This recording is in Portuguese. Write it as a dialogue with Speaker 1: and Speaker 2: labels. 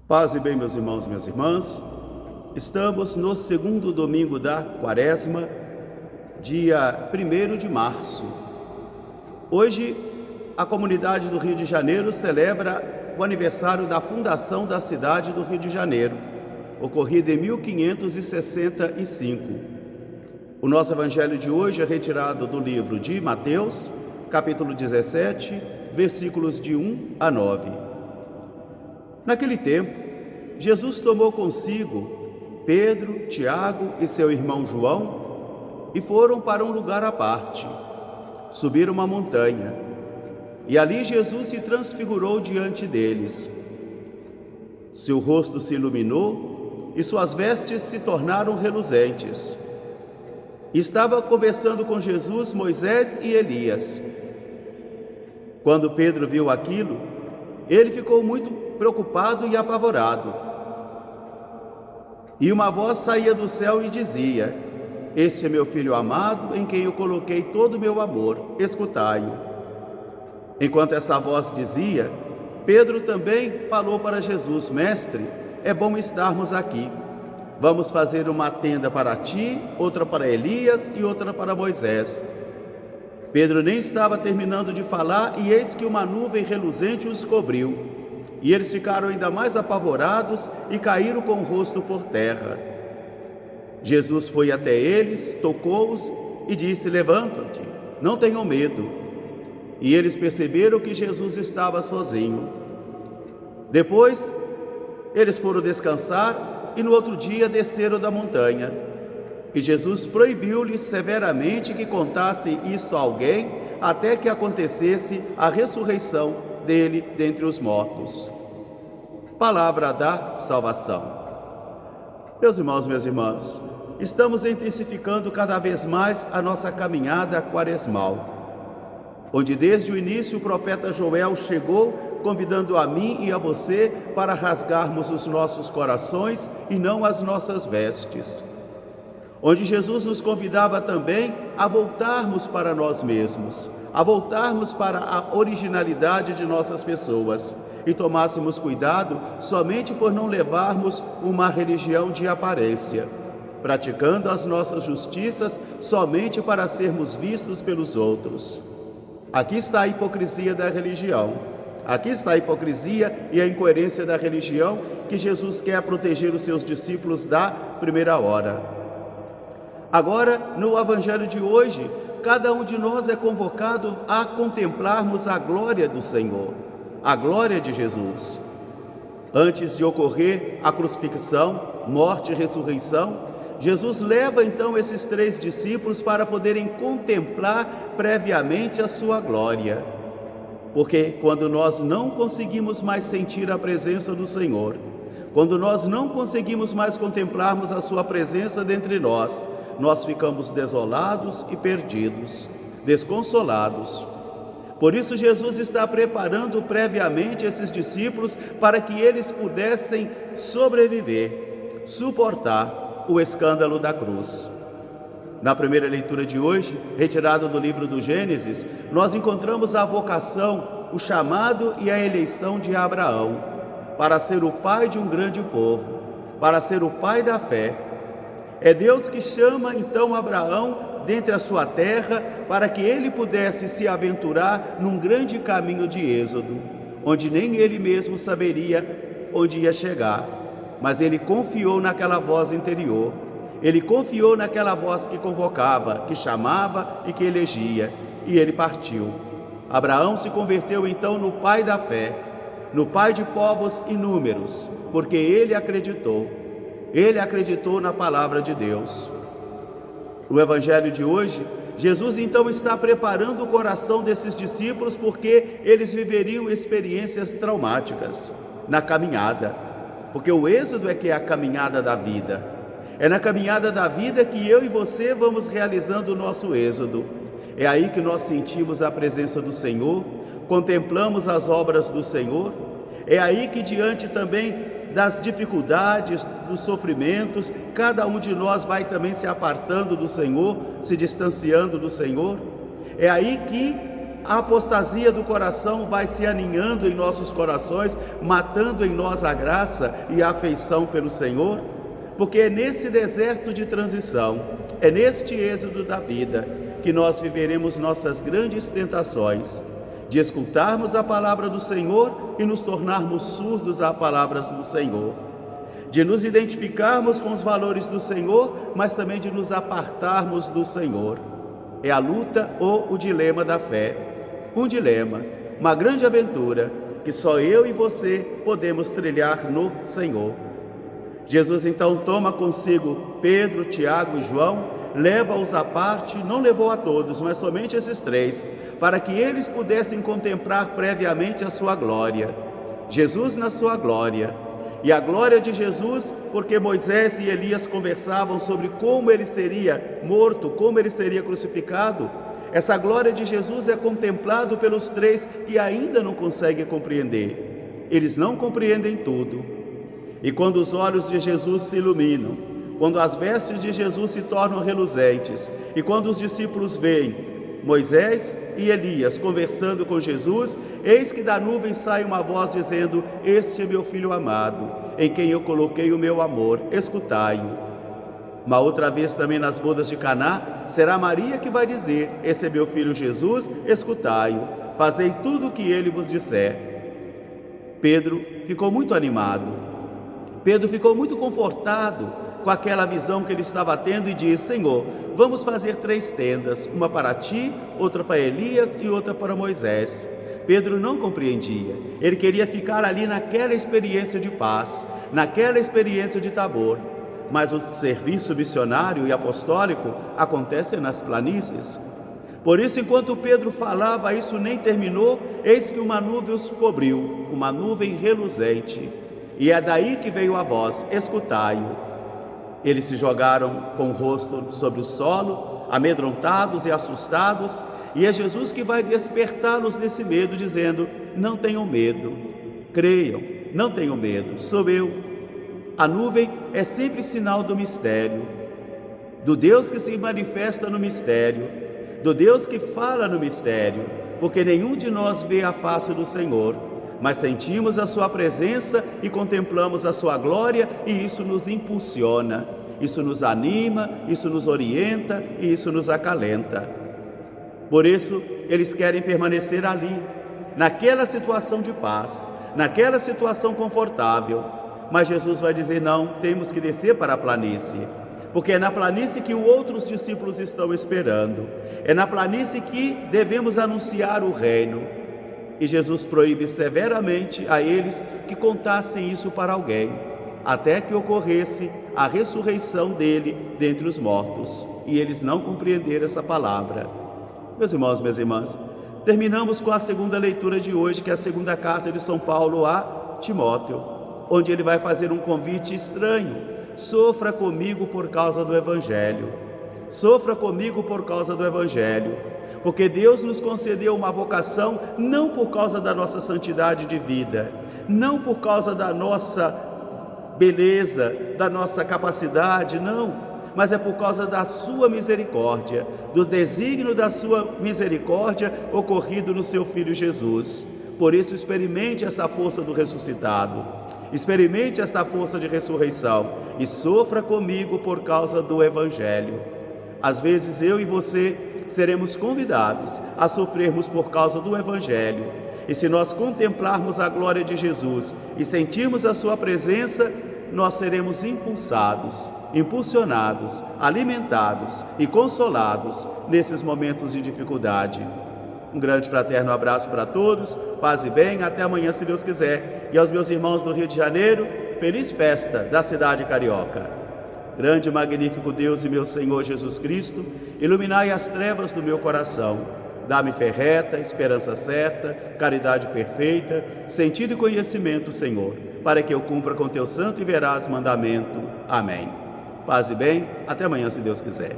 Speaker 1: Paz e bem, meus irmãos e minhas irmãs. Estamos no segundo domingo da Quaresma, dia 1º de março. Hoje, a comunidade do Rio de Janeiro celebra o aniversário da fundação da cidade do Rio de Janeiro, ocorrido em 1565. O nosso evangelho de hoje é retirado do livro de Mateus, capítulo 17, versículos de 1 a 9. Naquele tempo, Jesus tomou consigo Pedro, Tiago e seu irmão João e foram para um lugar à parte. Subiram uma montanha e ali Jesus se transfigurou diante deles. Seu rosto se iluminou e suas vestes se tornaram reluzentes. Estava conversando com Jesus Moisés e Elias. Quando Pedro viu aquilo, ele ficou muito preocupado e apavorado. E uma voz saía do céu e dizia: "Este é meu filho amado, em quem eu coloquei todo o meu amor, escutai-o." Enquanto essa voz dizia, Pedro também falou para Jesus: "Mestre, é bom estarmos aqui. Vamos fazer uma tenda para ti, outra para Elias e outra para Moisés." Pedro nem estava terminando de falar e eis que uma nuvem reluzente os cobriu. E eles ficaram ainda mais apavorados e caíram com o rosto por terra. Jesus foi até eles, tocou-os e disse: "Levanta-te, não tenham medo." E eles perceberam que Jesus estava sozinho. Depois, eles foram descansar e no outro dia desceram da montanha. E Jesus proibiu-lhes severamente que contassem isto a alguém até que acontecesse a ressurreição dele dentre os mortos. Palavra da salvação. Meus irmãos, minhas irmãs, estamos intensificando cada vez mais a nossa caminhada quaresmal, onde desde o início o profeta Joel chegou convidando a mim e a você para rasgarmos os nossos corações e não as nossas vestes, onde Jesus nos convidava também a voltarmos para nós mesmos, a voltarmos para a originalidade de nossas pessoas e tomássemos cuidado somente por não levarmos uma religião de aparência, praticando as nossas justiças somente para sermos vistos pelos outros. Aqui está a hipocrisia da religião. Aqui está a hipocrisia e a incoerência da religião que Jesus quer proteger os seus discípulos da primeira hora. Agora, no evangelho de hoje, cada um de nós é convocado a contemplarmos a glória do Senhor, a glória de Jesus. Antes de ocorrer a crucifixão, morte e ressurreição, Jesus leva então esses 3 discípulos para poderem contemplar previamente a sua glória. Porque quando nós não conseguimos mais sentir a presença do Senhor, quando nós não conseguimos mais contemplarmos a sua presença dentre nós, nós ficamos desolados e perdidos, desconsolados. Por isso Jesus está preparando previamente esses discípulos para que eles pudessem sobreviver, suportar o escândalo da cruz. Na primeira leitura de hoje, retirada do livro do Gênesis, nós encontramos a vocação, o chamado e a eleição de Abraão para ser o pai de um grande povo, para ser o pai da fé. É Deus que chama então Abraão dentre a sua terra para que ele pudesse se aventurar num grande caminho de êxodo, onde nem ele mesmo saberia onde ia chegar, mas ele confiou naquela voz interior, ele confiou naquela voz que convocava, que chamava e que elegia, e ele partiu. Abraão se converteu então no pai da fé, no pai de povos inúmeros, porque ele acreditou na palavra de Deus. No evangelho de hoje, Jesus então está preparando o coração desses discípulos porque eles viveriam experiências traumáticas na caminhada, porque o êxodo é que é a caminhada da vida. É na caminhada da vida que eu e você vamos realizando o nosso êxodo. É aí que nós sentimos a presença do Senhor, contemplamos as obras do Senhor. É aí que, diante também das dificuldades, dos sofrimentos, cada um de nós vai também se apartando do Senhor, se distanciando do Senhor. É aí que a apostasia do coração vai se aninhando em nossos corações, matando em nós a graça e a afeição pelo Senhor? Porque é nesse deserto de transição, é neste êxodo da vida, que nós viveremos nossas grandes tentações, de escutarmos a palavra do Senhor e nos tornarmos surdos à palavra do Senhor, de nos identificarmos com os valores do Senhor, mas também de nos apartarmos do Senhor. É a luta ou o dilema da fé. Um dilema, uma grande aventura, que só eu e você podemos trilhar no Senhor. Jesus então toma consigo Pedro, Tiago e João, leva-os à parte, não levou a todos, mas somente esses três, para que eles pudessem contemplar previamente a sua glória. Jesus na sua glória. E a glória de Jesus, porque Moisés e Elias conversavam sobre como ele seria morto, como ele seria crucificado. Essa glória de Jesus é contemplado pelos três que ainda não conseguem compreender. Eles não compreendem tudo. E quando os olhos de Jesus se iluminam, quando as vestes de Jesus se tornam reluzentes, e quando os discípulos veem Moisés e Elias conversando com Jesus, eis que da nuvem sai uma voz dizendo: este é meu filho amado, em quem eu coloquei o meu amor, escutai-o. Uma outra vez também nas bodas de Caná, será Maria que vai dizer: esse é meu filho Jesus, escutai-o, fazei tudo o que ele vos disser. Pedro ficou muito animado, Pedro ficou muito confortado com aquela visão que ele estava tendo e disse: Senhor, vamos fazer 3 tendas, uma para ti, outra para Elias e outra para Moisés. Pedro não compreendia, ele queria ficar ali naquela experiência de paz, naquela experiência de Tabor, mas o serviço missionário e apostólico acontece nas planícies. Por isso, enquanto Pedro falava, isso nem terminou, eis que uma nuvem os cobriu, uma nuvem reluzente, e é daí que veio a voz: escutai-o. Eles se jogaram com o rosto sobre o solo, amedrontados e assustados, e é Jesus que vai despertá-los desse medo, dizendo: não tenham medo, creiam, não tenham medo, sou eu. A nuvem é sempre sinal do mistério, do Deus que se manifesta no mistério, do Deus que fala no mistério, porque nenhum de nós vê a face do Senhor, mas sentimos a sua presença e contemplamos a sua glória, e isso nos impulsiona, isso nos anima, isso nos orienta e isso nos acalenta. Por isso, eles querem permanecer ali, naquela situação de paz, naquela situação confortável. Mas Jesus vai dizer: não, temos que descer para a planície, porque é na planície que os outros discípulos estão esperando, é na planície que devemos anunciar o reino. E Jesus proíbe severamente a eles que contassem isso para alguém, até que ocorresse a ressurreição dele dentre os mortos. E eles não compreenderam essa palavra. Meus irmãos, minhas irmãs, terminamos com a segunda leitura de hoje, que é a segunda carta de São Paulo a Timóteo, onde ele vai fazer um convite estranho: sofra comigo por causa do Evangelho. Sofra comigo por causa do Evangelho. Porque Deus nos concedeu uma vocação não por causa da nossa santidade de vida, não por causa da nossa beleza, da nossa capacidade, não, mas é por causa da sua misericórdia, do desígnio da sua misericórdia ocorrido no seu Filho Jesus. Por isso, experimente essa força do ressuscitado, experimente esta força de ressurreição e sofra comigo por causa do Evangelho. Às vezes eu e você seremos convidados a sofrermos por causa do Evangelho. E se nós contemplarmos a glória de Jesus e sentirmos a sua presença, nós seremos impulsados, impulsionados, alimentados e consolados nesses momentos de dificuldade. Um grande fraterno abraço para todos, paz e bem, até amanhã se Deus quiser. E aos meus irmãos do Rio de Janeiro, feliz festa da cidade carioca. Grande e magnífico Deus e meu Senhor Jesus Cristo, iluminai as trevas do meu coração, dá-me fé reta, esperança certa, caridade perfeita, sentido e conhecimento, Senhor, para que eu cumpra com teu santo e veraz mandamento. Amém. Paz e bem, até amanhã, se Deus quiser.